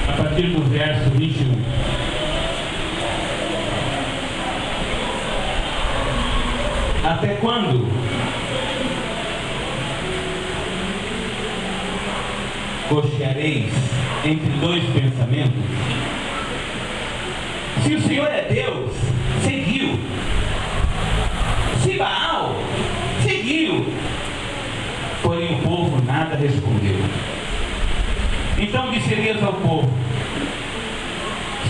A partir do verso 21. Até quando cocheareis entre dois pensamentos? Se o Senhor é Deus, seguiu. Se Baal, seguiu. Porém o povo nada respondeu. Então disse Elias ao povo: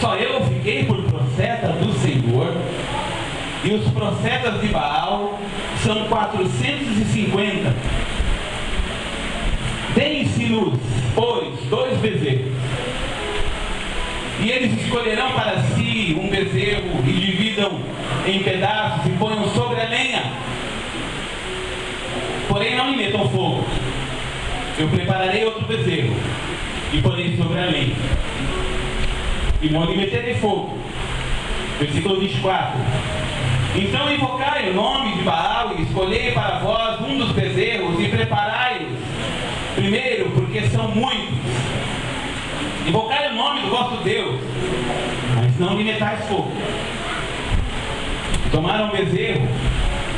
só eu fiquei por profeta do Senhor, e os profetas de Baal são 450. Deem-se-nos, pois, 2 bezerros, e eles escolherão para si um bezerro, e dividam em pedaços e ponham sobre a lenha. Porém não lhe metam fogo. Eu prepararei outro bezerro e porei sobre a lenha, e não lhe meterei fogo. Versículo 24. Então invocai o nome de Baal e escolhei para vós um dos bezerros e preparai-os. Primeiro, porque são muitos. Invocai o nome do vosso Deus, mas não lhe metais fogo. Tomaram o bezerro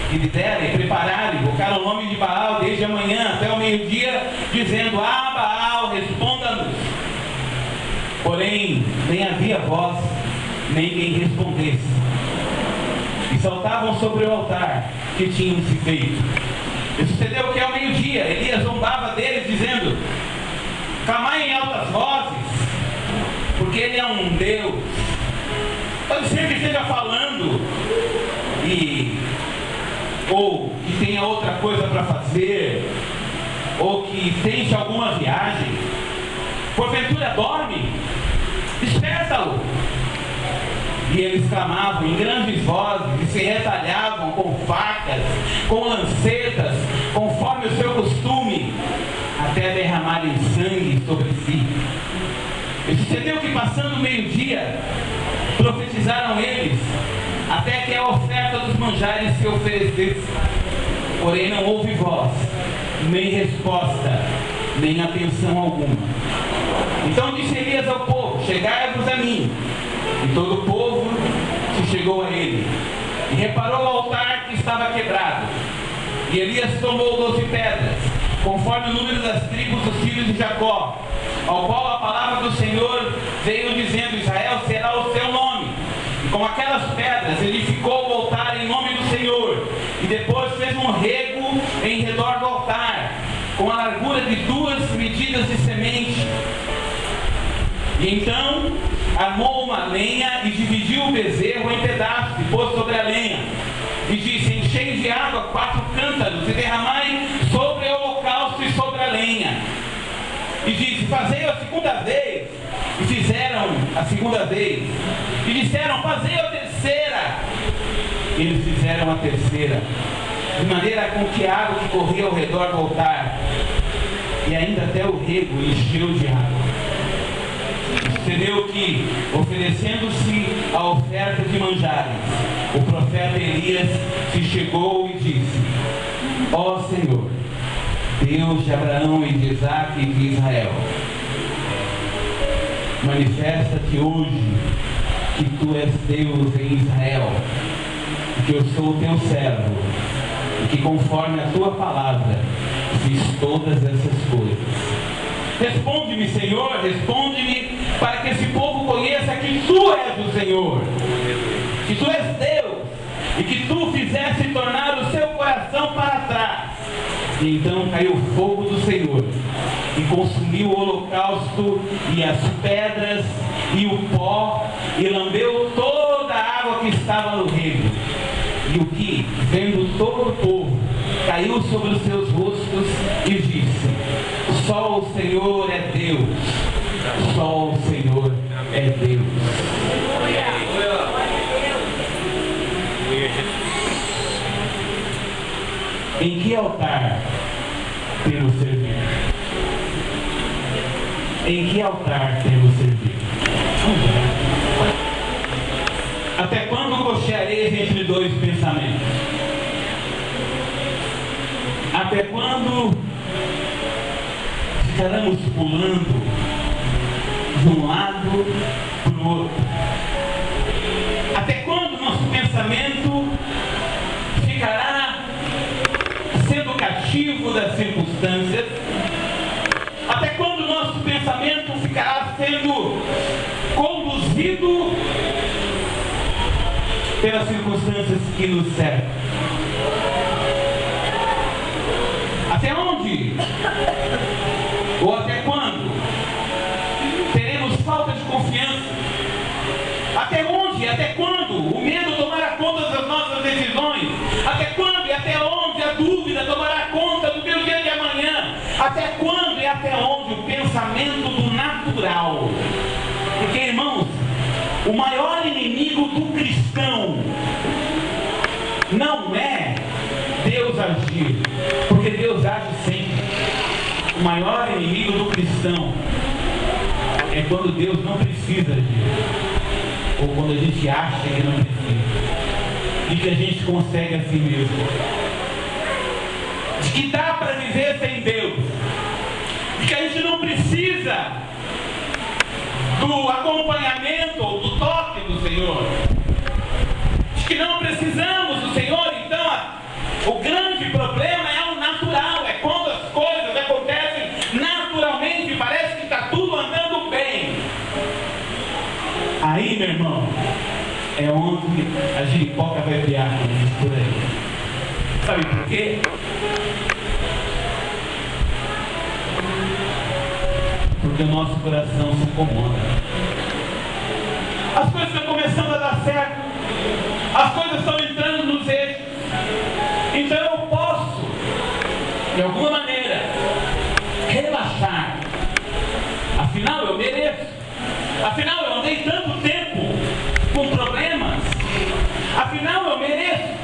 que lhe deram e prepararam, invocaram o nome de Baal desde a manhã até o meio-dia, dizendo: ah, Baal, responda-nos. Porém, nem havia voz, nem quem respondesse. E saltavam sobre o altar que tinham se feito. E sucedeu que ao meio-dia Elias zombava deles, dizendo: clamai em altas vozes, porque ele é um Deus. Pode ser que esteja falando ou que tenha outra coisa para fazer, ou que tente alguma viagem. Porventura dorme? Desperta-o. E eles clamavam em grandes vozes e se retalhavam com facas, com lancetas, conforme o seu costume, até derramarem sangue sobre si. E sucedeu que, passando o meio-dia, profetizaram eles, até que a oferta dos manjares se oferecesse. Porém não houve voz, nem resposta, nem atenção alguma. Então disse Elias ao povo: chegai-vos a mim. E todo o povo se chegou a ele, e reparou o altar que estava quebrado. E Elias tomou 12 pedras, conforme o número das tribos dos filhos de Jacó, ao qual a palavra do Senhor veio dizendo: Israel será o seu nome. E com aquelas pedras edificou o altar em nome do Senhor, e depois fez um rego em redor do altar, com a largura de 2 medidas de semente. E então armou uma lenha e dividiu o bezerro em pedaços e pôs sobre a lenha. E disse: enchei de água 4 cântaros e derramai sobre o holocausto e sobre a lenha. E disse: fazei a segunda vez. E fizeram a segunda vez. E disseram: fazei a terceira. E eles fizeram a terceira, de maneira com que a água que corria ao redor do altar, e ainda até o rego, encheu de água. Sucedeu que, oferecendo-se a oferta de manjares, o profeta Elias se chegou e disse: ó Senhor, Deus de Abraão e de Isaque e de Israel, manifesta-te hoje que tu és Deus em Israel, e que eu sou o teu servo, e que conforme a tua palavra fiz todas essas coisas. Responde-me, Senhor, responde-me, para que esse povo conheça que tu és o Senhor, que tu és Deus, e que tu fizeste tornar o seu coração para trás. E então caiu o fogo do Senhor, e consumiu o holocausto, e as pedras, e o pó, e lambeu toda a água que estava no rego. E o que, vendo todo o povo, caiu sobre os seus rostos, e disse: só o Senhor é Deus, só o Senhor é Deus. Em que altar temos servido? Em que altar temos servido? Até quando cocheareis entre dois pensamentos? pensamentos? Até quando ficaremos pulando de um lado para o outro? Até quando nosso pensamento ficará sendo cativo das circunstâncias? Até quando nosso pensamento ficará sendo conduzido pelas circunstâncias que nos cercam? Até onde? Ou até quando teremos falta de confiança? Até onde? Até quando o medo tomará conta das nossas decisões? Até quando e até onde a dúvida tomará conta do meu dia de amanhã? Até quando e até onde o pensamento do natural? Porque, irmãos, o maior inimigo do cristão não é Deus agir, porque Deus age sempre. O maior inimigo do cristão é quando Deus não precisa agir, ou quando a gente acha que não precisa, de que a gente consegue a si mesmo, de que dá para viver sem Deus, de que a gente não precisa do acompanhamento ou do toque do Senhor, de que não precisamos do Senhor. Então o grande problema é o natural, é quando as coisas acontecem naturalmente e parece que está tudo andando bem. Aí, meu irmão, é onde a giripoca vai criar por aí. Sabe por quê? Porque o nosso coração se incomoda. As coisas estão começando a dar certo, as coisas estão entrando nos eixos. Então eu posso, de alguma maneira, relaxar. Afinal eu mereço. Afinal eu andei tanto tempo com problemas. Afinal eu mereço.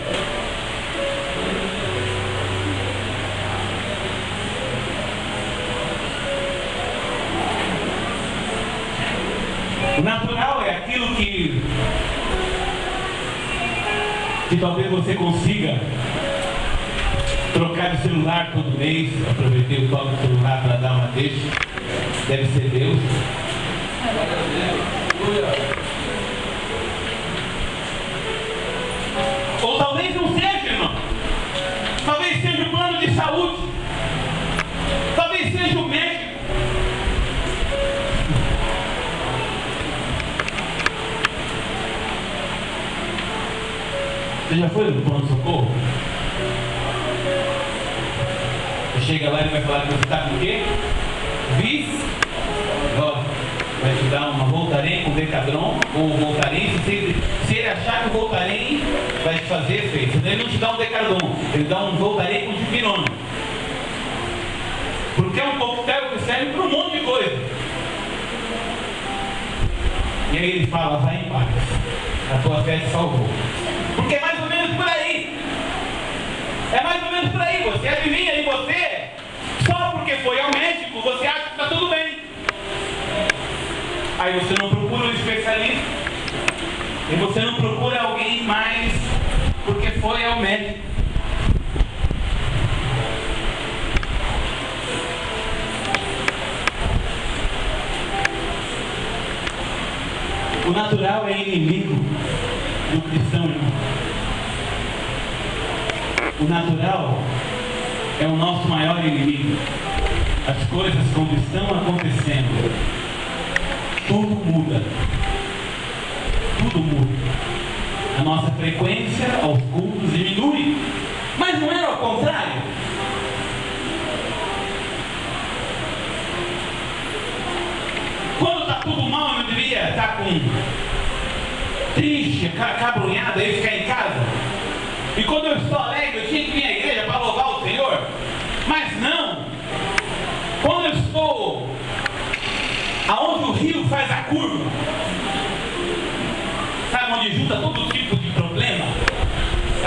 O natural é aquilo que talvez você consiga trocar de celular todo mês. Aproveitei o toque do celular para dar uma deixa. Deve ser Deus. Ou talvez não seja, irmão. Talvez seja o plano de saúde. Talvez seja o médico. Você já foi no pronto-socorro? Você chega lá e vai falar que você está com o quê? Vai te dar uma Voltaren com Decadron, ou Voltaren, se ele achar que o Voltaren vai te fazer efeito. Ele não te dá um Decadron, ele dá um Voltaren com dipirona. Porque é um coquetel que serve para um monte de coisa. E aí ele fala, vai em paz, a tua fé te salvou. Porque é mais ou menos por aí. É mais ou menos por aí. Você adivinha em você, só porque foi ao médico, você acha que está tudo bem. Aí você não procura um especialista. E você não procura alguém mais porque foi ao médico. O natural é inimigo do cristão, irmão. O natural é o nosso maior inimigo. As coisas quando estão acontecendo, tudo muda. Tudo muda. A nossa frequência aos cultos diminui. Mas não era ao contrário? Quando está tudo mal, eu não deveria estar com triste, cabrunhado, aí ficar em casa. E quando eu estou alegre, eu tinha que vir à igreja para louvar o Senhor. Mas não. Quando eu estou aonde o rio faz a curva, sabe onde junta todo tipo de problema?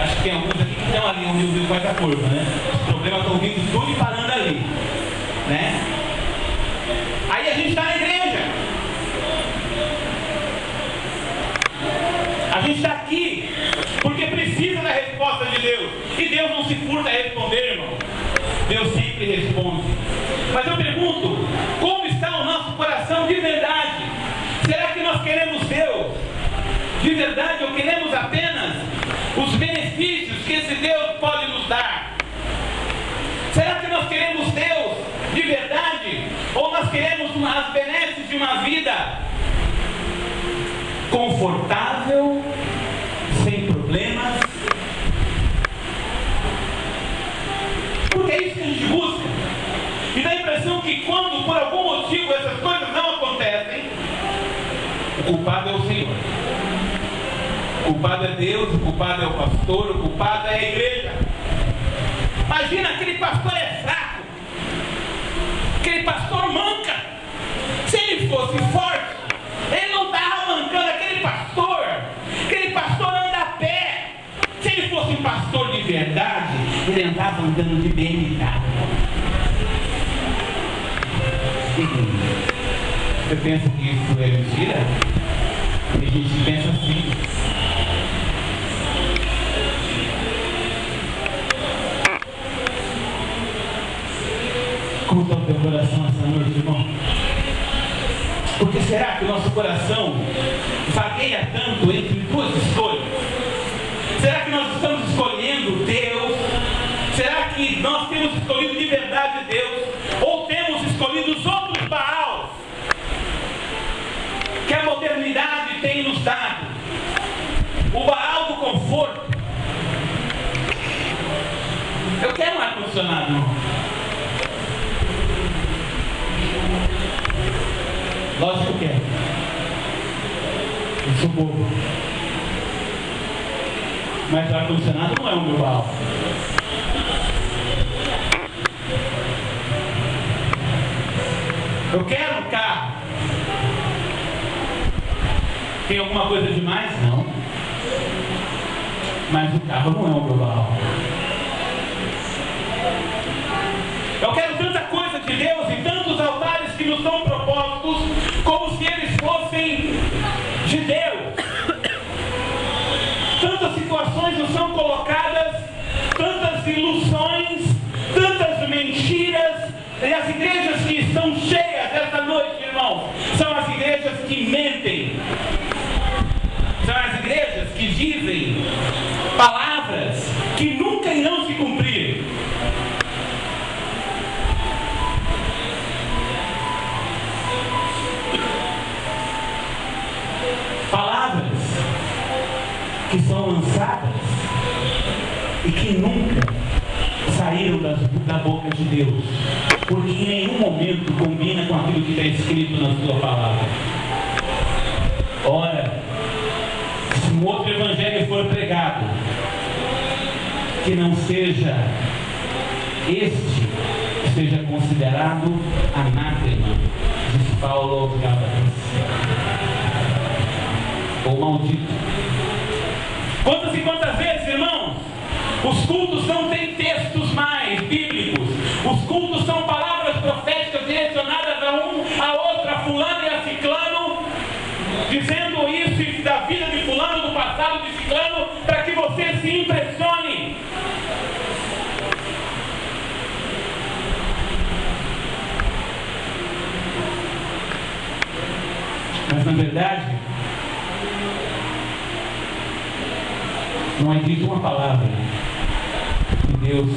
Acho que tem alguns aqui que estão ali onde o rio faz a curva, né? Os problemas estão vindo tudo e parando ali, né? Aí a gente está na igreja. A gente está aqui porque precisa da resposta de Deus. E Deus não se furta a responder, irmão. Deus sempre responde. Mas eu pergunto, como está o nosso coração de verdade? Será que nós queremos Deus de verdade ou queremos apenas os benefícios que esse Deus pode nos dar? Será que nós queremos Deus de verdade ou nós queremos as benesses de uma vida confortável, sem problemas? Porque é isso que a gente busca. E dá a impressão que quando por algum motivo essas coisas não acontecem, o culpado é o Senhor. O culpado é Deus, o culpado é o pastor, o culpado é a igreja. Imagina, aquele pastor é fraco, aquele pastor manca. Se ele fosse forte, ele não estava mancando. Aquele pastor anda a pé. Se ele fosse um pastor de verdade, ele andava andando de BMW. Você pensa que isso é mentira? Tem gente que pensa assim. Como está o teu coração essa noite, irmão? Porque será que o nosso coração vagueia tanto entre duas escolhas? Será que nós estamos escolhendo Deus? Será que nós temos escolhido de verdade Deus? Ou temos escolhido os outros Baals que a modernidade tem nos dado? O Baal do conforto. Eu quero um ar-condicionado, irmão. Lógico que eu quero. Eu sou bobo. Mas o ar-condicionado não é o meu Baal. Eu quero um carro. Tem alguma coisa demais? Não. Mas o carro não é o meu Baal. Eu quero tanta coisa de Deus e tantos altares que nos são propostos como se eles fossem de Deus. Tantas situações nos são colocadas, tantas ilusões, tantas mentiras. E as igrejas que estão cheias esta noite, irmão, são as igrejas que mentem. São as igrejas que dizem palavras que nunca irão se cumprir. Palavras que são lançadas e que nunca saíram da boca de Deus, porque em nenhum momento combina com aquilo que está escrito na sua palavra. Ora, se um outro evangelho for pregado, que não seja este, que seja considerado anátema, diz Paulo aos Gálatas, ou maldito. Quantas e quantas vezes, irmãos, os cultos não têm textos mais bíblicos. Os cultos são palavras proféticas direcionadas a outro, a fulano e a ciclano, dizendo isso da vida de fulano, do passado de ciclano, para que você se impressione. Mas na verdade, não é dito uma palavra que Deus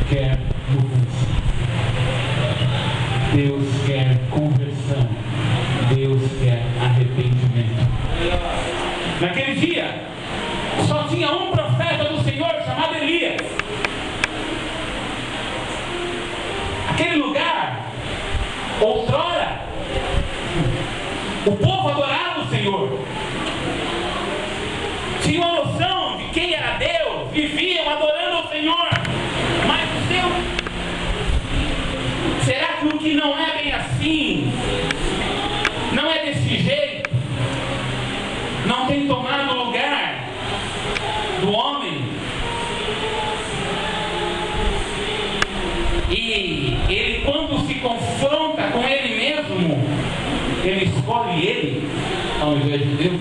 quer mudança. Deus quer conversão. Deus quer arrependimento. Naquele dia, só tinha um profeta do Senhor chamado Elias. Aquele lugar, outrora, o povo adorava o Senhor. Tinha uma noção de quem era Deus, viviam adorando o Senhor. Mas o seu, será que o que não é bem assim, não é desse jeito, não tem tomado o lugar do homem? E ele, quando se confronta com ele mesmo, ele escolhe ele ao invés de Deus.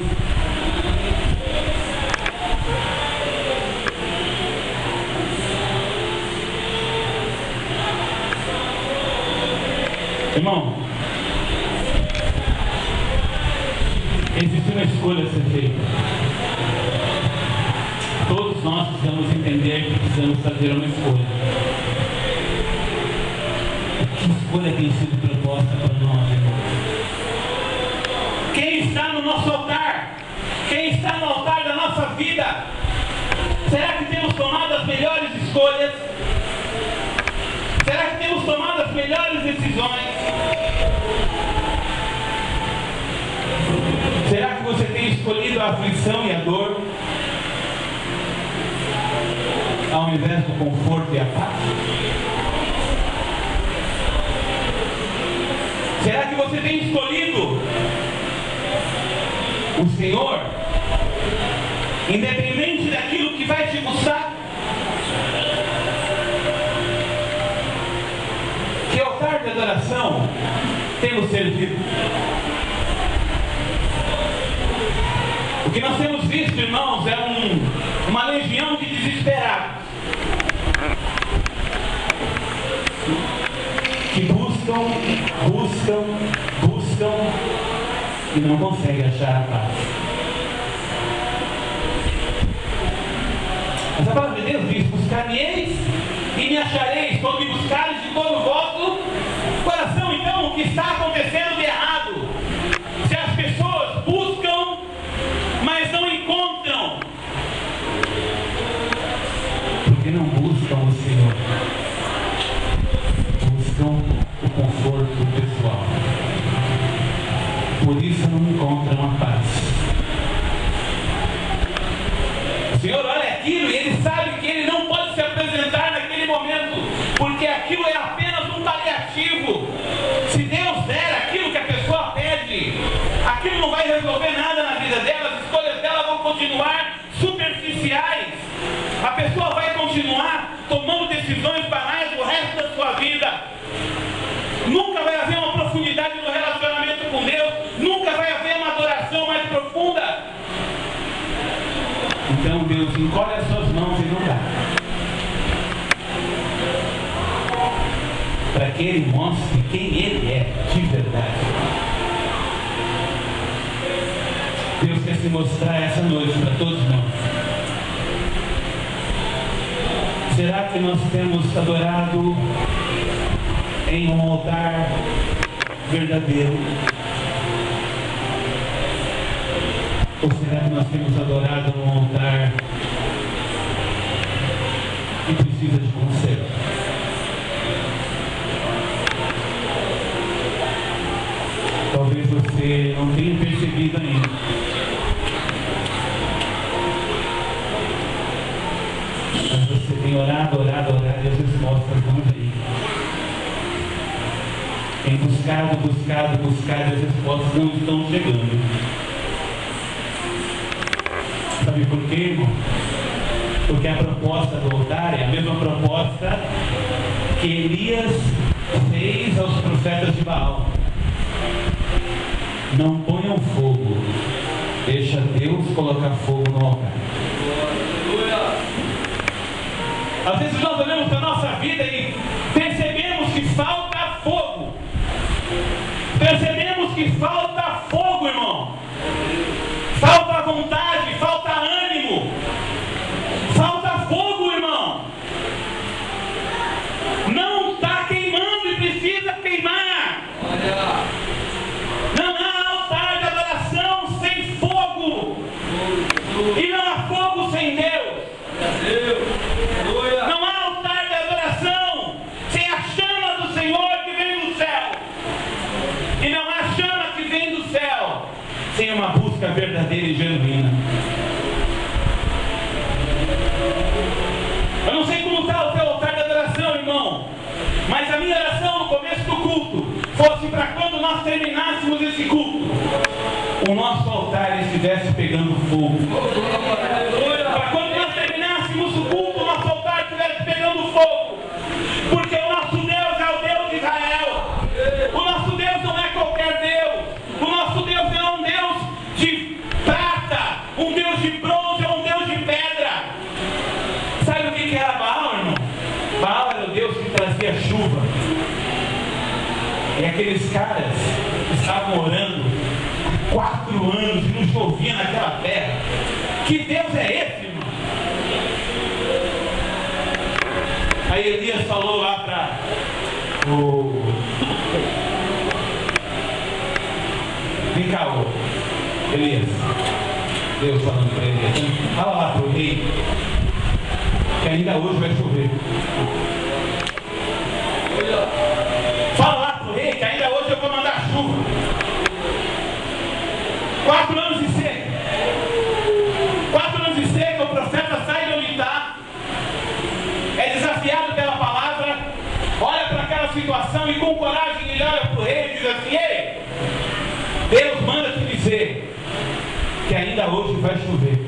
Irmão, existe uma escolha a ser feita. Todos nós precisamos entender que precisamos fazer uma escolha. Que escolha tem sido proposta para nós, irmão? Quem está no nosso altar? Quem está no altar da nossa vida? Será que temos tomado as melhores escolhas? Será que temos tomado as melhores decisões? Será que você tem escolhido a aflição e a dor ao invés do conforto e a paz? Será que você tem escolhido o Senhor, independente daquilo que vai te custar? Que altar de adoração temos servido? O que nós temos visto, irmãos, é uma legião de desesperados que buscam e não conseguem achar a paz. Mas a palavra de Deus diz: buscar-me-eis e me achareis, quando me buscareis de todo o vosso coração. Então, o que está acontecendo de errado? Se as pessoas buscam, mas não encontram, porque não buscam o Senhor, buscam o conforto pessoal. Por isso não encontram a paz. O Senhor olha aquilo e Ele sabe que Ele não pode se apresentar naquele momento, porque aquilo é apenas um paliativo. Se Deus der aquilo que a pessoa pede, aquilo não vai resolver nada na vida dela. As escolhas dela vão continuar superficiais. A pessoa vai continuar tomando decisões banais o resto da sua vida. Nunca vai haver uma profundidade no relacionamento com Deus. Nunca vai haver uma adoração mais profunda. Então Deus encolhe as suas mãos e não dá, para que Ele mostre quem Ele é de verdade. Deus quer se mostrar essa noite para todos nós. Será que nós temos adorado em um altar verdadeiro? Ou será que nós temos adorado num altar que precisa de conserto? Talvez você não tenha percebido ainda, mas você tem orado e as respostas não vêm. Tem buscado e as respostas não estão chegando. Sabe por quê, irmão? Porque a proposta do altar é a mesma proposta que Elias fez aos profetas de Baal. Não ponham fogo, deixa Deus colocar fogo no altar. Às vezes nós olhamos para a nossa vida e percebemos que falta fogo. Percebemos que falta fogo, irmão. Falta vontade, falta ânimo. Falta fogo, irmão. Não está queimando e precisa queimar. Não há altar de adoração sem fogo. E não há fogo sem Deus. Não há altar de adoração sem a chama do Senhor que vem do céu. E não há chama que vem do céu sem uma busca verdadeira e genuína. Eu não sei como está o teu altar de adoração, irmão, mas a minha oração no começo do culto fosse para quando nós terminássemos esse culto, o nosso altar estivesse pegando fogo. Para quando nós terminássemos o culto, o nosso altar estivesse pegando fogo. Porque o nosso Deus é o Deus de Israel. O nosso Deus não é qualquer Deus. O nosso Deus é um Deus de prata, um Deus de bronze, um Deus de pedra. Sabe o que era Baal, irmão? Baal era o Deus que trazia chuva. E aqueles caras estavam orando há 4 anos e não chovia naquela terra. Que Deus é esse, irmão? Aí Elias falou lá para vem cá, Elias. Deus falando para Elias, fala lá para o rei que ainda hoje vai chover. Fala lá para o rei que ainda hoje eu vou mandar chuva. 4 anos de seca. 4 anos de seca, o profeta sai de onde está, é desafiado pela palavra, olha para aquela situação e com coragem ele olha para o rei e diz assim: ei, Deus manda te dizer que ainda hoje vai chover.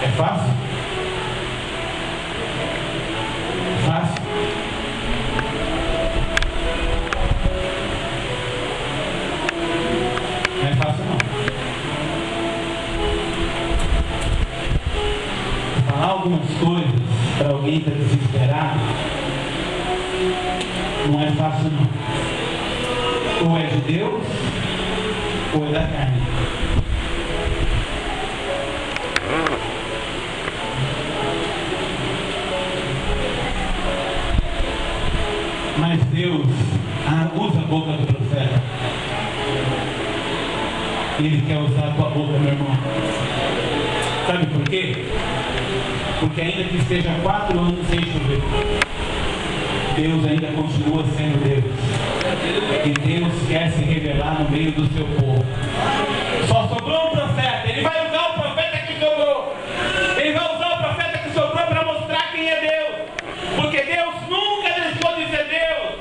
É fácil? Fácil? Não é fácil não. Falar algumas coisas para alguém que está desesperado não é fácil não. Ou é de Deus, ou é da carne. Mas Deus usa a boca do profeta. Ele quer usar a tua boca, meu irmão. Sabe por quê? Porque ainda que esteja 4 anos sem chover, Deus ainda continua sendo Deus. E Deus quer se revelar no meio do seu povo. Só sobrou um profeta. Ele vai usar o profeta que sobrou. Ele vai usar o profeta que sobrou para mostrar quem é Deus. Porque Deus nunca deixou de ser Deus.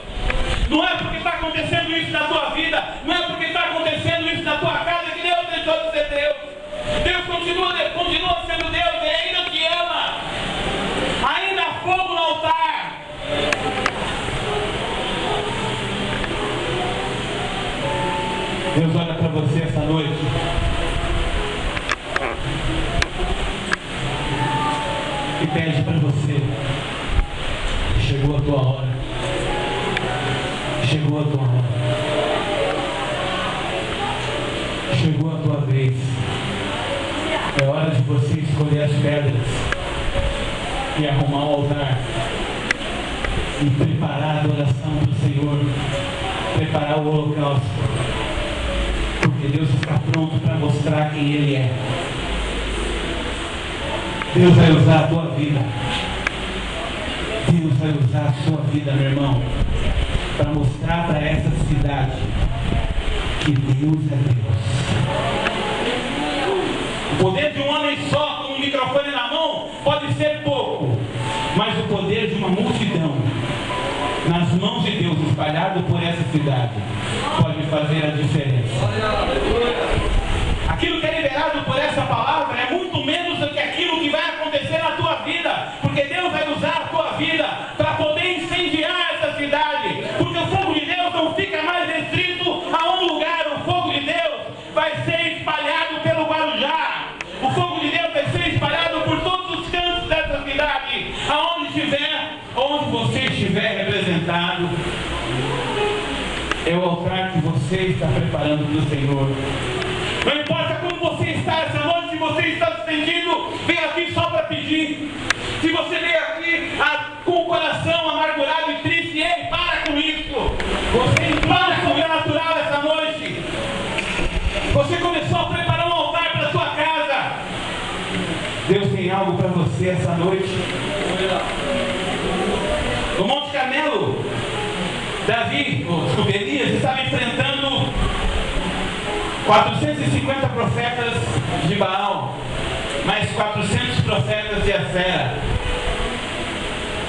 Não é porque está acontecendo isso na tua vida, não é porque está acontecendo isso na tua casa que Deus deixou de ser Deus. Deus continua sendo Deus. Ele ainda te ama. Ainda há fogo no altar. Deus olha para você essa noite e pede para você: chegou a tua hora, chegou a tua hora, chegou a tua vez. É hora de você escolher as pedras e arrumar o altar e preparar a adoração do Senhor, preparar o holocausto. Porque Deus está pronto para mostrar quem Ele é. Deus vai usar a tua vida. Deus vai usar a sua vida, meu irmão, para mostrar para essa cidade que Deus é Deus. O poder de um homem só com um microfone na mão pode ser pouco, mas o poder de uma multidão nas mãos de Deus espalhado por essa cidade pode fazer a diferença. Aquilo que é liberado por essa palavra é muito menos do que aquilo que vai acontecer na tua vida, porque Deus vai usar a tua vida para poder incendiar essa cidade, porque o fogo de Deus não fica mais restrito a um lugar. O fogo de Deus vai ser espalhado pelo Guarujá. O fogo de Deus vai ser espalhado por todos os cantos dessa cidade, aonde estiver, onde você estiver representado. É o altar que você está preparando para o Senhor. Não importa como você está essa noite, se você está se sentindo, vem aqui só para pedir. Se você veio aqui com o coração amargurado e triste, ei, para com isso. Você para com o sobrenatural essa noite. Você começou a preparar um altar para a sua casa. Deus tem algo para você essa noite. No Monte Carmelo, Elias estava enfrentando 450 profetas de Baal, mais 400 profetas de Acera,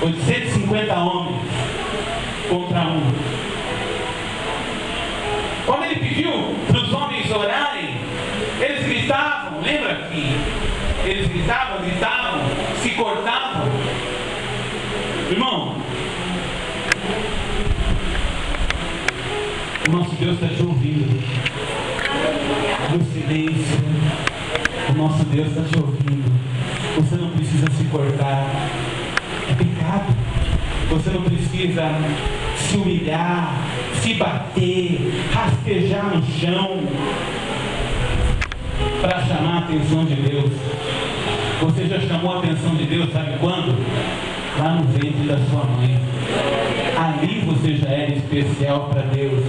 850 homens contra um. Quando ele pediu para os homens orarem, eles gritavam. Lembra que eles gritavam, se cortavam? Irmão, o nosso Deus está te ouvindo. No silêncio, o nosso Deus está te ouvindo. Você não precisa se cortar. É pecado. Você não precisa se humilhar, se bater, rastejar no chão para chamar a atenção de Deus. Você já chamou a atenção de Deus, sabe quando? Lá no ventre da sua mãe. Ali você já era especial para Deus.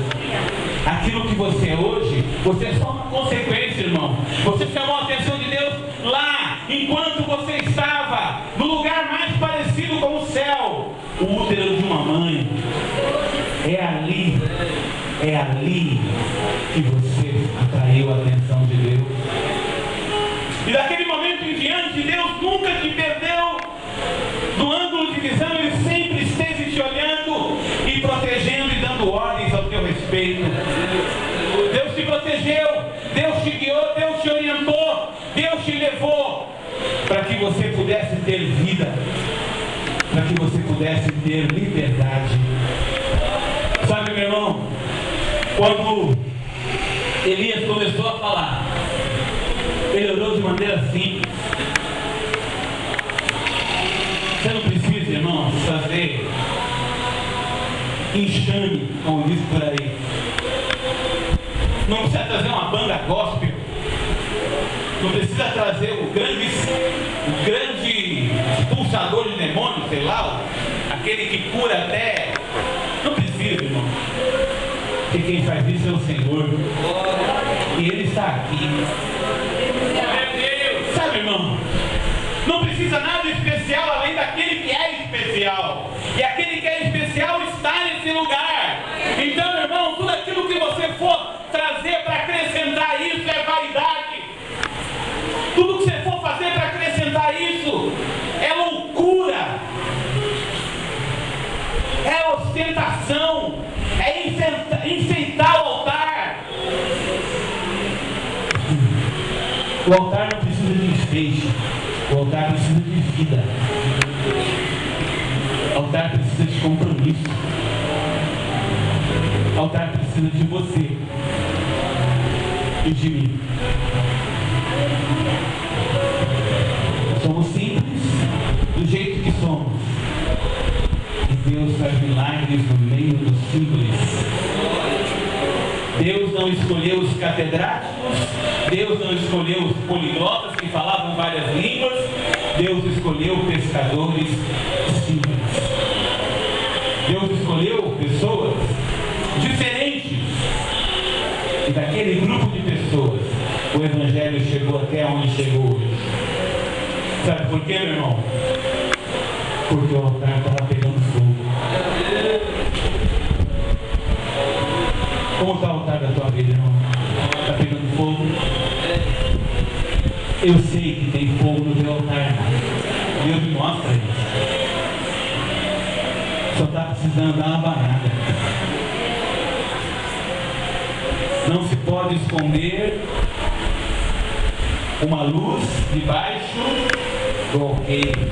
Aquilo que você é hoje, você é só uma consequência, irmão. Você chamou a atenção de Deus lá, enquanto você estava no lugar mais parecido com o céu, o útero de uma mãe. É ali que você atraiu a atenção de Deus. E daquele momento em diante, Deus nunca te perdeu do ângulo de visão. Ele sempre esteve te olhando e protegendo e dando ordens ao teu respeito. Deus te protegeu, Deus te guiou, Deus te orientou, Deus te levou para que você pudesse ter vida, para que você pudesse ter liberdade. Sabe, meu irmão, quando Elias começou a falar, ele orou de maneira simples. Você não precisa, irmão, fazer enxame, como diz por aí. Não precisa trazer uma banda gospel. Não precisa trazer o grande expulsador de demônios, sei lá, aquele que cura até. Não precisa, irmão. Porque quem faz isso é o Senhor. E Ele está aqui. Sabe, irmão? Não precisa nada especial além daquele que é especial. E aquele que é especial está nesse lugar. Então, irmão, tudo aquilo que você for trazer para acrescentar isso é vaidade. Tudo que você for fazer para acrescentar isso é loucura. É ostentação. É enfeitar o altar. O altar não precisa de enfeite. O altar precisa de vida. O altar precisa de compromisso. O altar precisa de você e de mim. Somos simples do jeito que somos. E Deus faz milagres no meio dos simples. Deus não escolheu os catedráticos, Deus não escolheu os poliglotas que falavam várias línguas, Deus escolheu pescadores simples. Deus escolheu pessoas diferentes. E daquele grupo de pessoas, o Evangelho chegou até onde chegou hoje. Sabe por quê, meu irmão? Porque o altar estava pegando fogo. Como está o altar da tua vida, irmão? Está pegando fogo? Eu sei que tem fogo no teu altar. Deus me mostra isso. Só está precisando dar uma banada. Não se pode esconder uma luz debaixo do alqueire.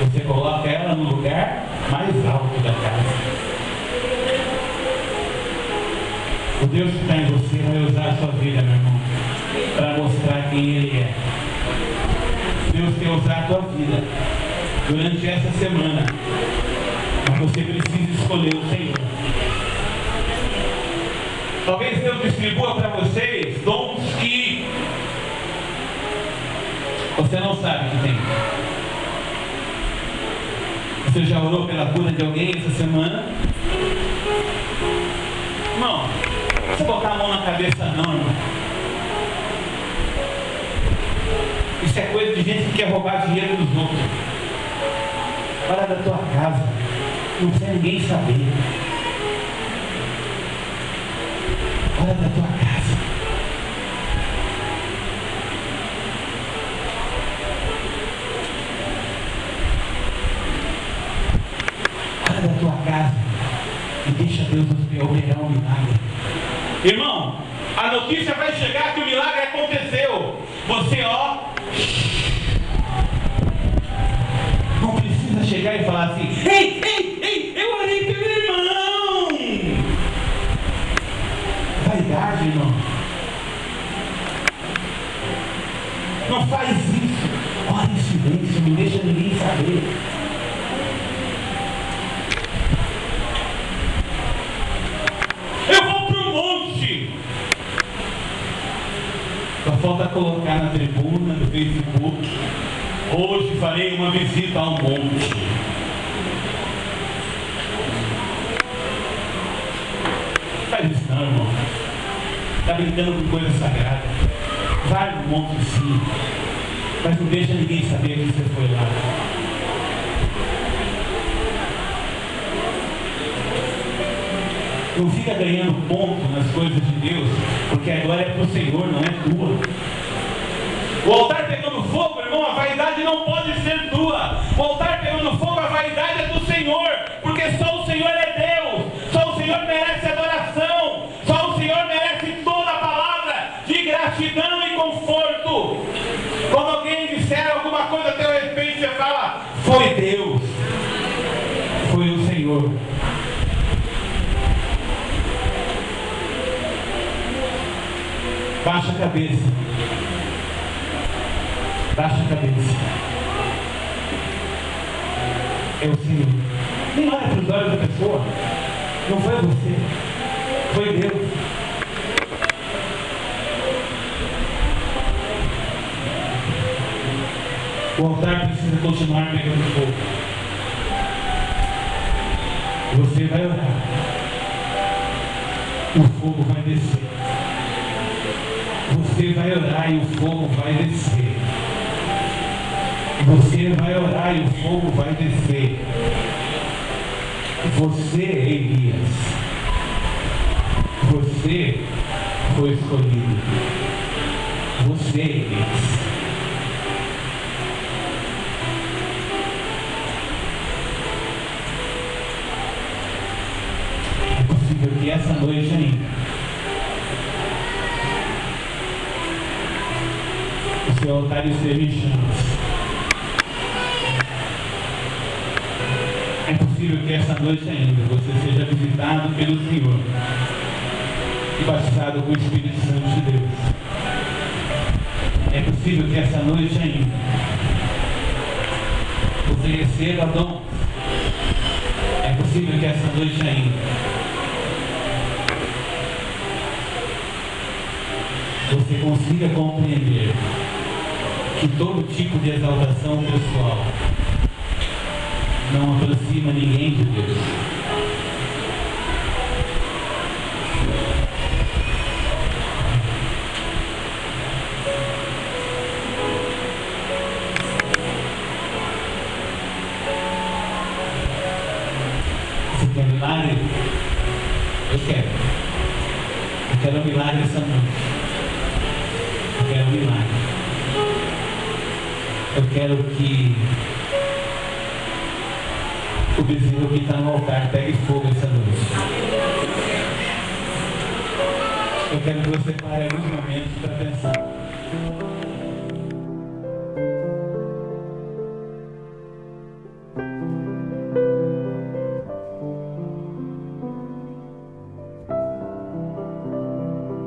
Você coloca ela no lugar mais alto da casa. O Deus que está em você vai usar a sua vida, meu irmão, para mostrar quem Ele é. Deus quer usar a tua vida durante essa semana, mas você precisa escolher o Senhor. Talvez Deus distribua para vocês dons que você não sabe que tem. Você já orou pela cura de alguém essa semana? Não. Não precisa botar a mão na cabeça não, irmão. Isso é coisa de gente que quer roubar dinheiro dos outros. Fora da tua casa. Não precisa ninguém saber. Fora da tua casa. Fora da tua casa. E deixa Deus operar um milagre. Irmão, a notícia vai chegar que o milagre aconteceu. Você, ó, não precisa chegar e falar assim: ei, eu orei pelo irmão. Vaidade, irmão. Não faz isso. Ora em silêncio, não deixa ninguém saber. Só falta colocar na tribuna, no Facebook: hoje farei uma visita ao monte. Faz isso não, irmão. Está brincando com coisa sagrada. Vai no monte sim, mas não deixa ninguém saber que você foi lá. Não fica ganhando ponto nas coisas de Deus, porque a glória é para o Senhor, não é tua. O altar pegando fogo, irmão, a vaidade não pode ser tua. O altar pegando fogo, a vaidade é do Senhor, porque só o Senhor é Deus. Só o Senhor merece adoração. Só o Senhor merece toda a palavra de gratidão e conforto. Quando alguém disser alguma coisa a teu respeito, você fala: foi Deus, foi o Senhor. Baixa a cabeça. Baixa a cabeça. É o Senhor. Nem olha para os olhos da pessoa. Não foi você. Foi Deus. O altar precisa continuar pegando fogo. Você vai orar. O fogo vai descer. Você vai orar e o fogo vai descer. Você vai orar e o fogo vai descer. Você, Elias, você foi escolhido. Você, Elias. É possível que essa noite ainda o seu altar esteja em chamas. É possível que essa noite ainda você seja visitado pelo Senhor e batizado com o Espírito Santo de Deus. É possível que essa noite ainda você receba dons. É possível que essa noite ainda você consiga compreender que todo tipo de exaltação pessoal não aproxima ninguém de Deus. Você quer milagre? Eu quero. Eu quero milagre essa noite. Eu quero milagre. Eu quero que o bezerro que está no altar pegue fogo essa noite. Eu quero que você pare alguns momentos para pensar.